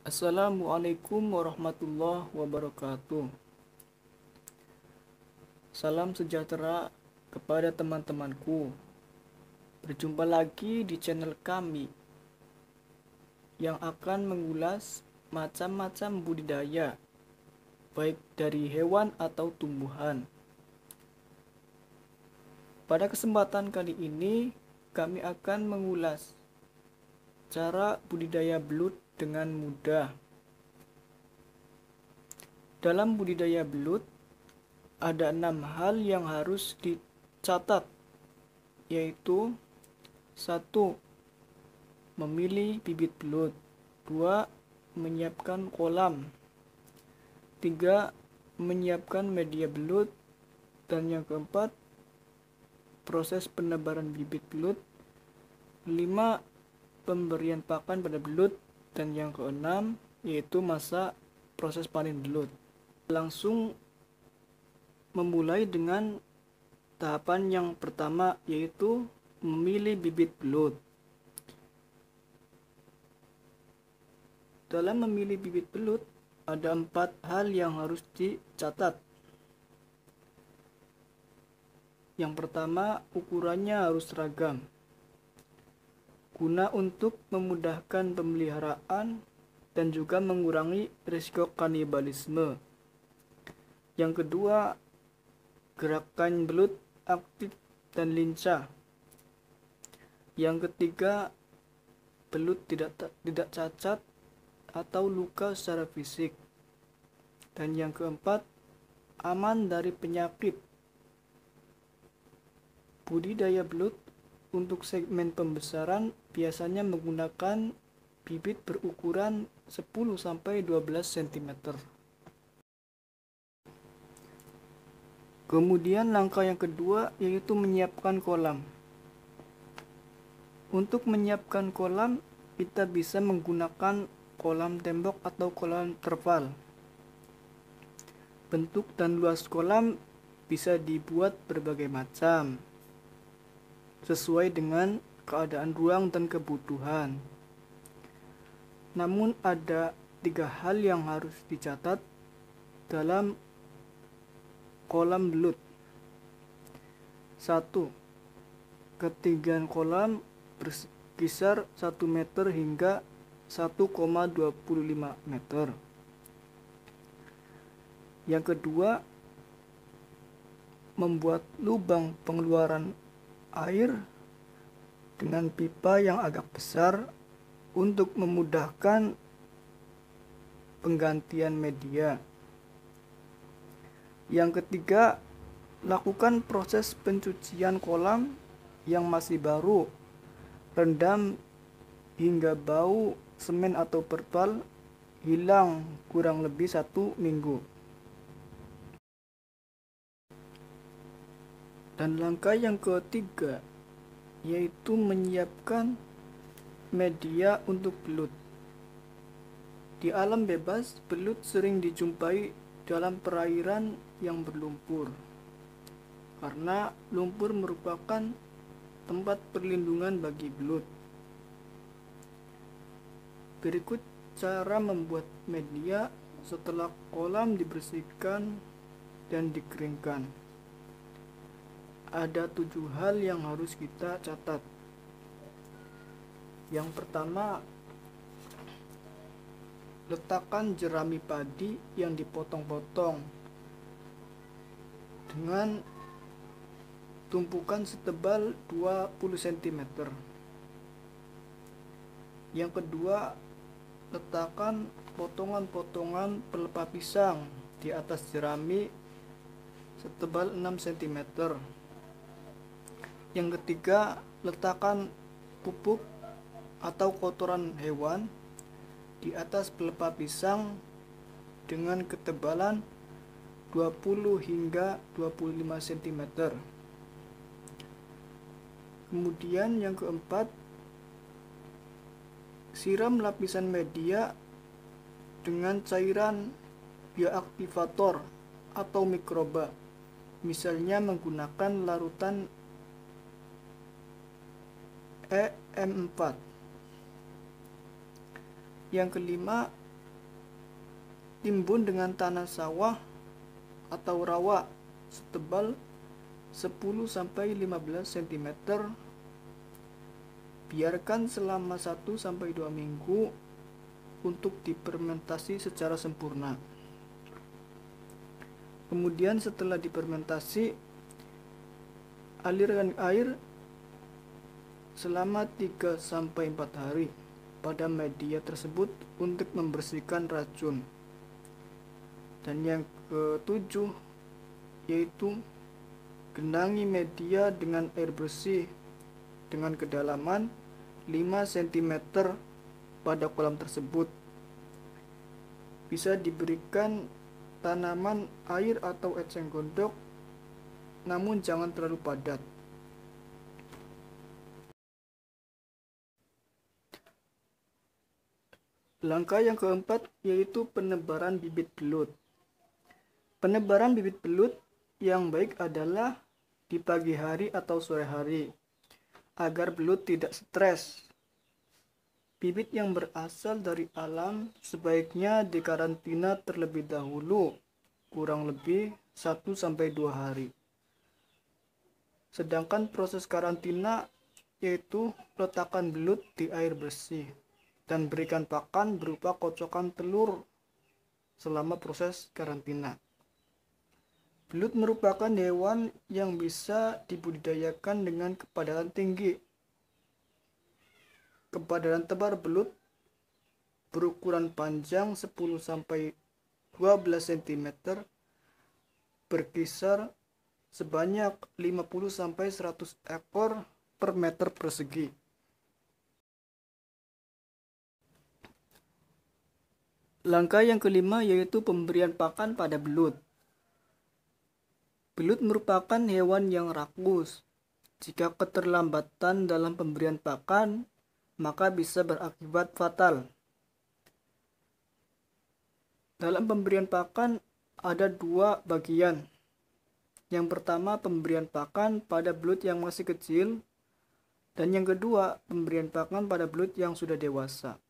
Assalamualaikum warahmatullahi wabarakatuh. Salam sejahtera kepada teman-temanku. Berjumpa lagi di channel kami yang akan mengulas macam-macam budidaya, baik dari hewan atau tumbuhan. Pada kesempatan kali ini, kami akan mengulas cara budidaya belut dengan mudah. Dalam budidaya belut, ada 6 hal yang harus dicatat, yaitu 1. Memilih bibit belut. 2. Menyiapkan kolam. 3. Menyiapkan media belut. Dan yang keempat, proses penebaran bibit belut. 5. Pemberian pakan pada belut. Dan yang keenam, yaitu masa proses panen belut. Langsung memulai dengan tahapan yang pertama, yaitu memilih bibit belut. Dalam memilih bibit belut, ada 4 hal yang harus dicatat. Yang pertama, ukurannya harus seragam, guna untuk memudahkan pemeliharaan dan juga mengurangi risiko kanibalisme. Yang kedua, gerakan belut aktif dan lincah. Yang ketiga, belut tidak cacat atau luka secara fisik. Dan yang keempat, aman dari penyakit. Budidaya belut untuk segmen pembesaran biasanya menggunakan bibit berukuran 10-12 cm. Kemudian langkah yang kedua yaitu menyiapkan kolam. Untuk menyiapkan kolam, kita bisa menggunakan kolam tembok atau kolam terpal. Bentuk dan luas kolam bisa dibuat berbagai macam, sesuai dengan keadaan ruang dan kebutuhan. Namun ada 3 hal yang harus dicatat dalam kolam belut. 1. Ketinggian kolam berkisar 1 meter hingga 1,25 meter. Yang kedua, membuat lubang pengeluaran air dengan pipa yang agak besar untuk memudahkan penggantian media. Yang ketiga, lakukan proses pencucian kolam yang masih baru, rendam hingga bau semen atau terpal hilang kurang lebih 1 minggu. Dan langkah yang ketiga yaitu menyiapkan media untuk belut. Di alam bebas, belut sering dijumpai dalam perairan yang berlumpur, karena lumpur merupakan tempat perlindungan bagi belut. Berikut cara membuat media setelah kolam dibersihkan dan dikeringkan. Ada 7 hal yang harus kita catat. Yang pertama, letakkan jerami padi yang dipotong-potong dengan tumpukan setebal 20 cm. Yang kedua, letakkan potongan-potongan pelepah pisang di atas jerami setebal 6 cm. Yang ketiga, letakkan pupuk atau kotoran hewan di atas pelepah pisang dengan ketebalan 20 hingga 25 cm. Kemudian yang keempat, siram lapisan media dengan cairan bioaktivator atau mikroba, misalnya menggunakan larutan EM4. Yang kelima, timbun dengan tanah sawah atau rawa setebal 10-15 cm. Biarkan selama 1-2 minggu untuk difermentasi secara sempurna. Kemudian setelah difermentasi, alirkan air selama 3-4 hari pada media tersebut untuk membersihkan racun. Dan yang ketujuh yaitu genangi media dengan air bersih dengan kedalaman 5 cm pada kolam tersebut. Bisa diberikan tanaman air atau eceng gondok, namun jangan terlalu padat. Langkah yang keempat yaitu penebaran bibit belut. Penebaran bibit belut yang baik adalah di pagi hari atau sore hari, agar belut tidak stres. Bibit yang berasal dari alam sebaiknya dikarantina terlebih dahulu, kurang lebih 1-2 hari. Sedangkan proses karantina yaitu letakkan belut di air bersih dan berikan pakan berupa kocokan telur selama proses karantina. Belut merupakan hewan yang bisa dibudidayakan dengan kepadatan tinggi. Kepadatan tebar belut berukuran panjang 10-12 cm berkisar sebanyak 50-100 ekor per meter persegi. Langkah yang kelima yaitu pemberian pakan pada belut. Belut merupakan hewan yang rakus. Jika keterlambatan dalam pemberian pakan, maka bisa berakibat fatal. Dalam pemberian pakan ada 2 bagian. Yang pertama, pemberian pakan pada belut yang masih kecil, dan yang kedua, pemberian pakan pada belut yang sudah dewasa.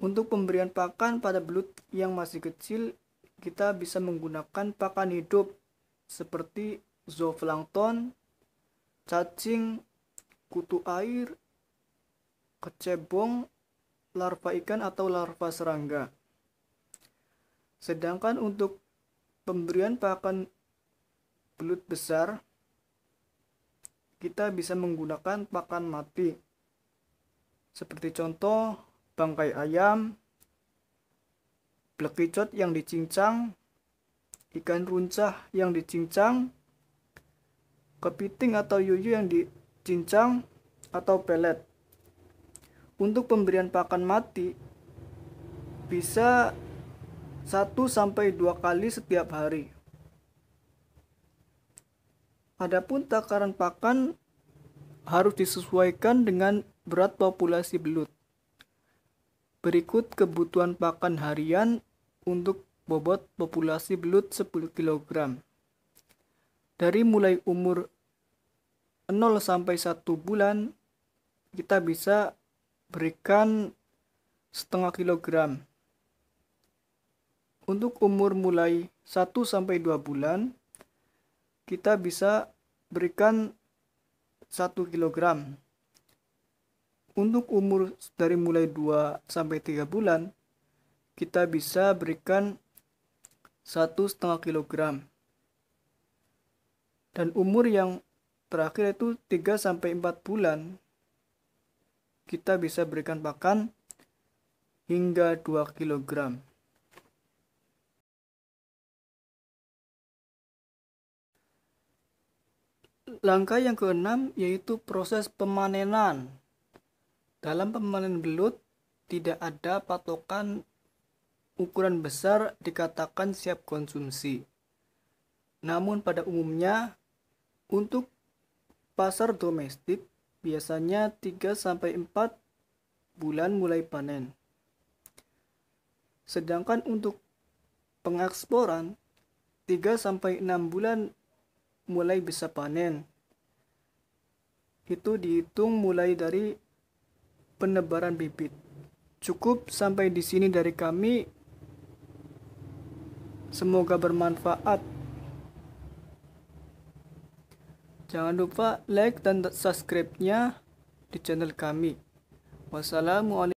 Untuk pemberian pakan pada belut yang masih kecil, kita bisa menggunakan pakan hidup seperti zooplankton, cacing, kutu air, kecebong, larva ikan atau larva serangga. Sedangkan untuk pemberian pakan belut besar, kita bisa menggunakan pakan mati. Seperti contoh, bangkai ayam, blekicot yang dicincang, ikan runcah yang dicincang, kepiting atau yuyu yang dicincang, atau pelet. Untuk pemberian pakan mati bisa 1-2 kali setiap hari. Adapun takaran pakan harus disesuaikan dengan berat populasi belut. Berikut kebutuhan pakan harian untuk bobot populasi belut 10 kg. Dari mulai umur 0-1 bulan, kita bisa berikan setengah kilogram. Untuk umur mulai 1-2 bulan, kita bisa berikan 1 kilogram. Untuk umur dari mulai 2-3 bulan, kita bisa berikan 1,5 kilogram. Dan umur yang terakhir itu 3-4 bulan, kita bisa berikan pakan hingga 2 kilogram. Langkah yang keenam yaitu proses pemanenan. Dalam pemanenan belut, tidak ada patokan ukuran besar dikatakan siap konsumsi. Namun pada umumnya, untuk pasar domestik biasanya 3-4 bulan mulai panen. Sedangkan untuk pengeksporan 3-6 bulan mulai bisa panen. Itu dihitung mulai dari penebaran bibit. Cukup sampai di sini dari kami. Semoga bermanfaat. Jangan lupa like dan subscribe-nya di channel kami. Wassalamualaikum.